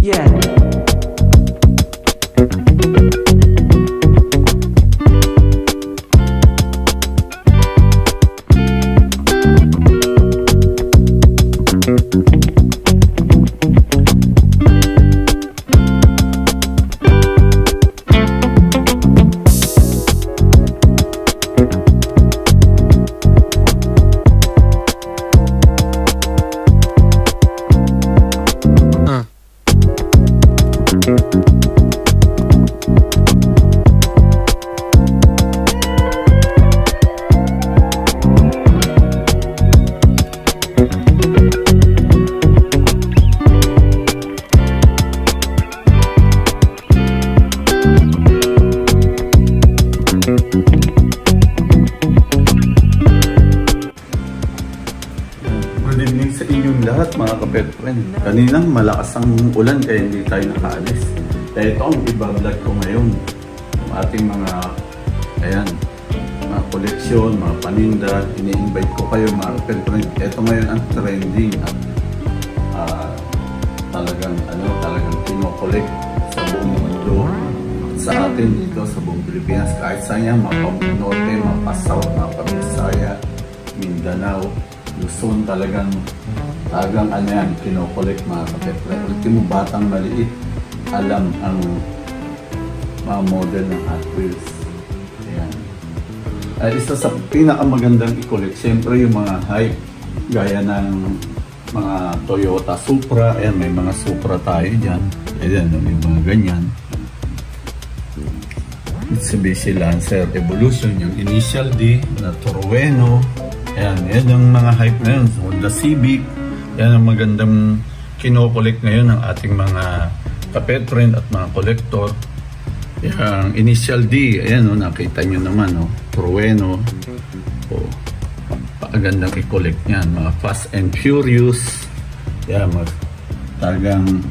Yeah. Good evening sa inyong lahat mga ka-pet friend. Kaninang malakas ang ulan kaya hindi tayo nakaalis. Kaya ito ang iba-vlog ko ngayon. Yung ating mga, ayan, mga koleksyon, mga paninda. Ini-invite ko kayo mga ka-pet friend. Ito ngayon ang trending at talagang kinokolekt sa buong mundo. Sa atin dito sa buong Pilipinas. Kahit saan yan, Mapamunote, Mapasaw, Mapabisaya, Mindanao, Luzon, talagang ano yan, kinokolekt mga ka-pet friend. Ultimo batang maliit, alam ang mga model ng Hot Wheels. Ayan. Isa sa pinakamagandang i-collect, siyempre yung mga hype, gaya ng mga Toyota Supra. Ayan, may mga Supra tayo dyan. Ayan, may mga ganyan. Mitsubishi Lancer Evolution, yung Initial D na Trueno. Yan yung mga hype na yun. Honda Civic, yan ang magandang kinokolekt ngayon ng ating mga ka-pet friend at mga collector. Yung Initial D, ayan nakita nyo naman, Trueno. Pagandang i-collect yan. Mga Fast and Furious, yan, talagang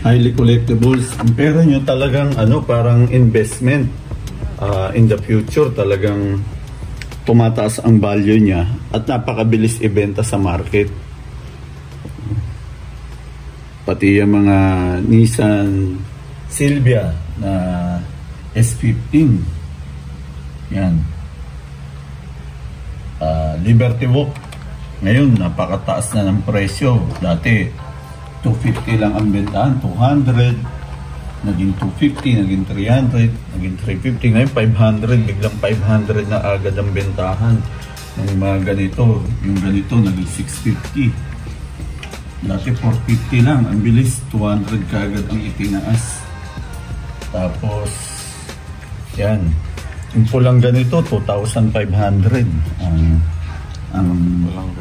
highly collectibles. Ang pera nyo talagang parang investment in the future. Talagang tumataas ang value niya at napakabilis ibenta sa market. Pati yung mga Nissan Silvia na S15, yan, Liberty Walk ngayon napakataas na ng presyo. Dati 250 lang ang bentahan, 200, naging 250, naging 300, naging 350, ngayon 500, biglang 500 na agad ang bentahan ng mga ganito. Yung ganito naging 650, dati 450 lang, ang bilis 200 kaagad ang itinaas. Tapos yan, yung pulang ganito 2,500 ang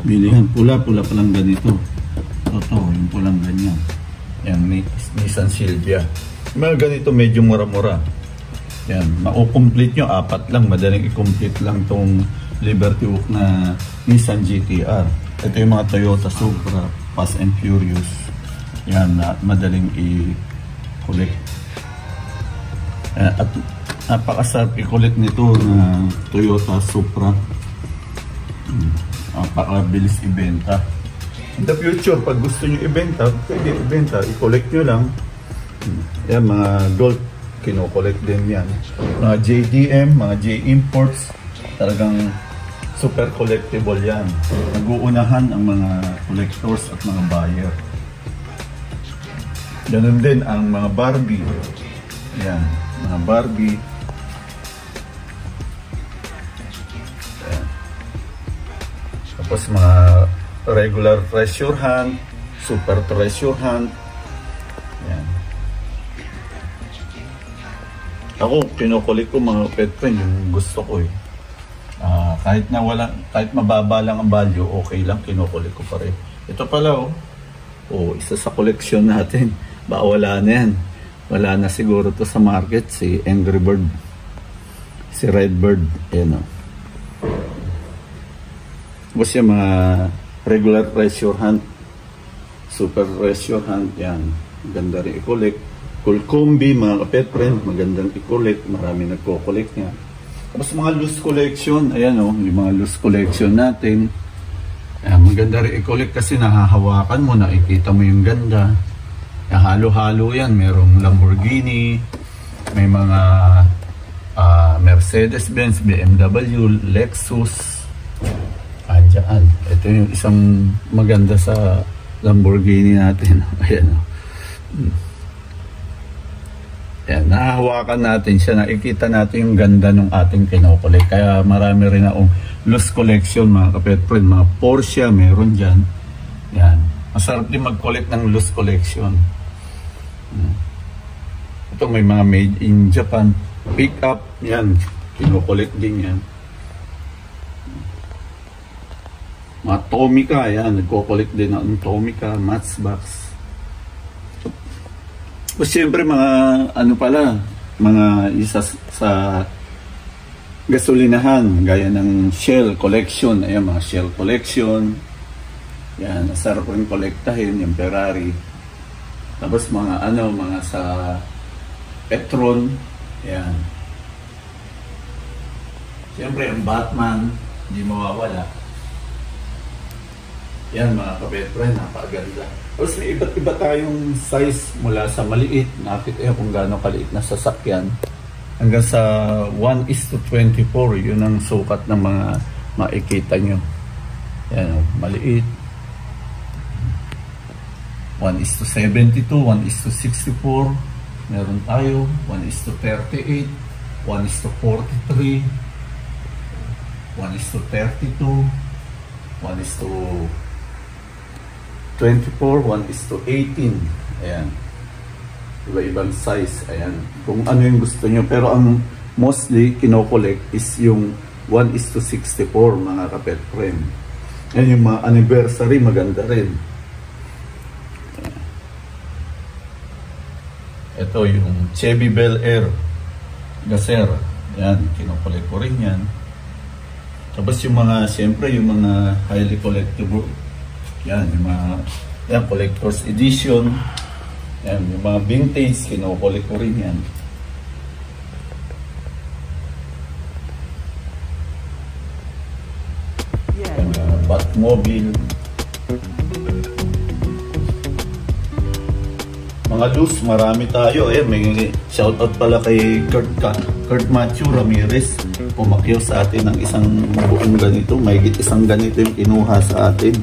bilihan. Pula pa lang ganito. Totoo, yung pulang ganyan, yan, Nissan Silvia. Mga ganito medyo mura-mura. Yan, makukomplete nyo, 4 lang, madaling i-complete lang tong Liberty Walk na Nissan GTR. Ito yung mga Toyota Supra, Fast and Furious. Yan, madaling i-collect. At napakasarap i-collect nito na Toyota Supra. Napakabilis ibenta. In the future, pag gusto nyo ibenta, pwede ibenta, i-collect nyo lang. Yan, mga gold, kinokolekt din yan. Mga JDM, mga J-Imports, talagang super collectible yan. Nag-uunahan ang mga collectors at mga buyer. Ganun din ang mga Barbie. Yan, mga Barbie. Yan. Tapos mga regular treasure hunt, super treasure hunt. Yan. Ako, kinokolekt ko mga pet friend, yung gusto ko kahit mababa lang ang value, okay lang, kinokolekt ko pa rin. Ito pala isa sa koleksyon natin. Baka wala na yan. Wala na siguro to sa market, si Angry Bird. Si Redbird. Ayan Tapos yung mga regular treasure hunt, super treasure hunt, yan. Ganda rin i-collect. Kulkumbi, mga ka-pet friend, magandang i-collect. Marami nagko-collect niya. Tapos mga loose collection, ayan yung mga loose collection natin. Ayan, maganda rin i-collect kasi nahahawakan mo, nakikita mo yung ganda. halo-halo yan. Merong Lamborghini, may mga Mercedes-Benz, BMW, Lexus. Andyan. Ito yung isang maganda sa Lamborghini natin. Ayan. Ayan, nahahawakan natin siya, nakikita natin yung ganda ng ating kinokolek. Kaya marami rin akong loose collection mga kapet friend. Mga Porsche meron dyan. Yan. Masarap din mag-collect ng loose collection. Ito may mga made in Japan. Pick up. Yan. Kinokolek din yan. Mga Tomica. Yan. Nagko-collect din ng Tomica. Matchbox. O siyempre mga ano pala, mga isa sa gasolinahan gaya ng Shell collection. Ayan, mga Shell collection. Yan, masarap rin kolektahin yung Ferrari. Tapos mga ano, mga sa Petron. Yan. Siyempre ang Batman, hindi mawawala. Yan mga kapetren, napakaganda. Tapos may iba't iba tayong size mula sa maliit, nakita kung gaano kaliit na sasakyan, hanggang sa 1:24, yun ang sukat ng mga makikita nyo. Yan, maliit. 1:72, 1:64, meron tayo, 1:38, 1:43, 1:32, 1:24, 1:18. Ayan. Iba-ibang size. Ayan. Kung ano yung gusto nyo. Pero ang mostly kinokolect is yung 1:64 mga kapet friend. Yan yung mga anniversary. Maganda rin. Ito yung Chevy Bel Air Gaser. Yan. Kinokolect ko rin yan. Tapos yung mga, siyempre yung mga highly collectible. Yan, yung mga yan, collector's edition. Yan, yung mga vintage, kinokollect ko rin yan. Yan, Batmobile. Mga loose, marami tayo. Ayan, may shoutout pala kay Kurt Matthew Ramirez. Pumakyaw sa atin ng isang buong ganito. Mahigit isang ganito yung kinuha sa atin.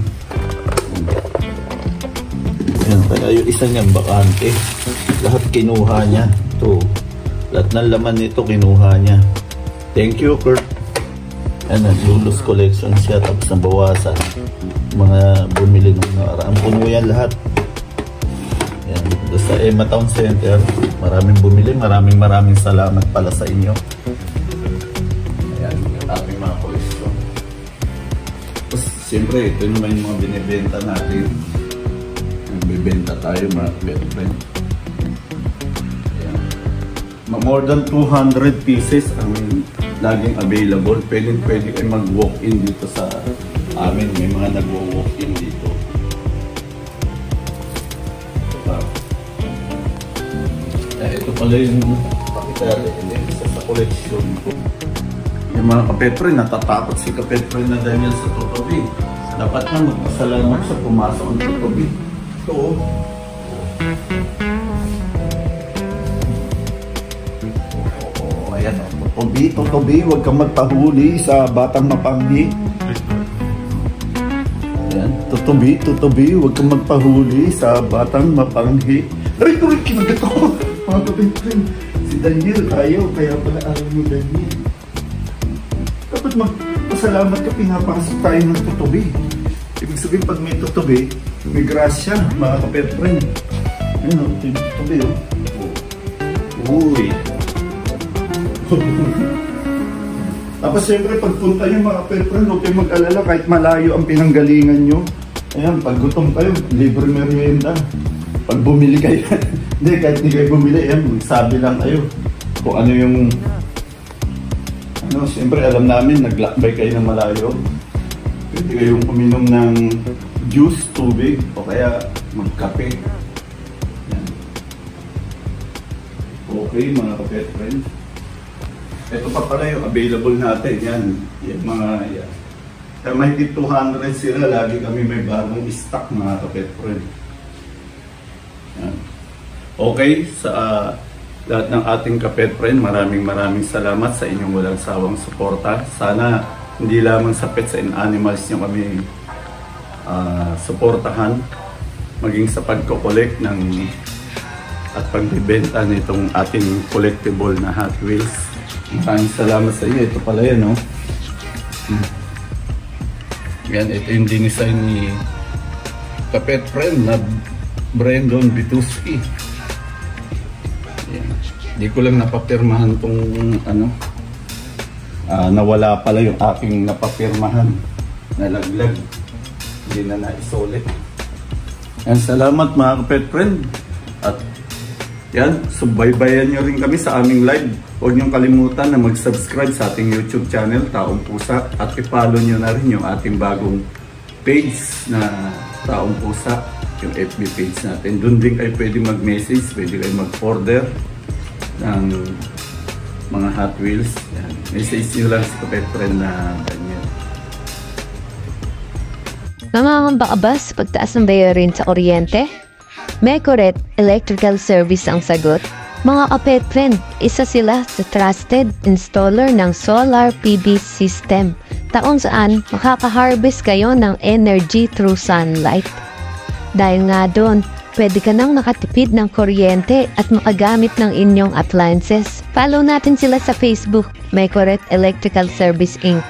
Ayan, kaya yung isa niyang bakante, lahat kinuha niya. Ito, lahat ng laman nito kinuha niya. Thank you, Kurt. Ayan, nag-lulus collection siya, tapos nabawasan. Mga bumili ng nakaraan. Puno yan lahat. Ayan, doon sa Emma Town Center, maraming bumili. Maraming salamat pala sa inyo. Ayan, yung ating mga collection. Tapos, siyempre, ito naman yung mga binibenta natin. Bibenta tayo mga kapetren. More than 200 pieces ang laging available. Pwede kayo mag-walk-in dito sa amin. May mga nag-walk-in dito. Ito pala yung isa sa collection ko. Yung mga kapetren, natatakot si kapetren na Daniel sa tutubi. Dapat na magpasalamat sa pumasok ang tutubi. Oo. Ayan, tutubi, huwag kang magpahuli sa batang mapanghi. Ayan, tutubi, huwag kang magpahuli sa batang mapanghi. Ay, kinagat ako. Mga kapitrin, si Daniel, ayaw, kaya pala araw mo Daniel. Dapat magpasalamat ka, pinapasok tayo ng tutubi. Ibig sabihin, pag may tutubi, may grasya, mga kapetren. Ayun o, tutubi o. Uy. Tapos siyempre, pagpunta nyo mga kapetren, huwag kayo mag-alala kahit malayo ang pinanggalingan nyo. Ayan, pag gutom kayo, libre merienda. Pag bumili kayo, hindi, kahit hindi kayo bumili, ayan, magsabi lang kayo. Kung ano yung, ano, siyempre alam namin, naglakbay kayo ng malayo. Pwede kayong uminom ng juice, tubig, o kaya magkape. Yan. Okay mga kapetren. Ito pa pala yung available natin. Yan. Yung mga yan. Kaya may 200 sila. Lagi kami may bagong stock mga kapetren. Yan. Okay, sa lahat ng ating kapet friend, maraming salamat sa inyong walang sawang suporta. Sana hindi lamang sa pets and animals nyo kami suportahan, maging sa pagko-collect ng at pagbibenta nitong ating collectible na Hot Wheels. Maraming salamat sa iyo. Ito pala yan, no? Yan, ito yung dinisign ni kapet friend na Brandon Bituski. Yan. Di ko lang napapirmahan tong ano. Nawala pala yung aking napapirmahan. Nalaglag. Hindi na naisulit. Yan, salamat mga kapet friend. At yan, subaybayan nyo rin kami sa aming live. Huwag nyo kalimutan na mag-subscribe sa ating YouTube channel, Taong Pusa. At i-follow nyo na rin yung ating bagong page na Taong Pusa, yung FB page natin. Doon din kayo pwede mag-message, pwede kayo mag-order ng mga Hot Wheels. Yan. Message nyo lang sa kapet friend na ganyan. Nangangamba ka ba sa pagtaas ng bayarin sa kuryente? Mecoret Electrical Service ang sagot. Mga kapet friend, isa sila sa trusted installer ng solar PV system, taong saan makaka-harvest kayo ng energy through sunlight. Dahil nga doon, pwede ka nang makatipid ng kuryente at makagamit ng inyong appliances. Follow natin sila sa Facebook, Mecoret Electrical Service Inc.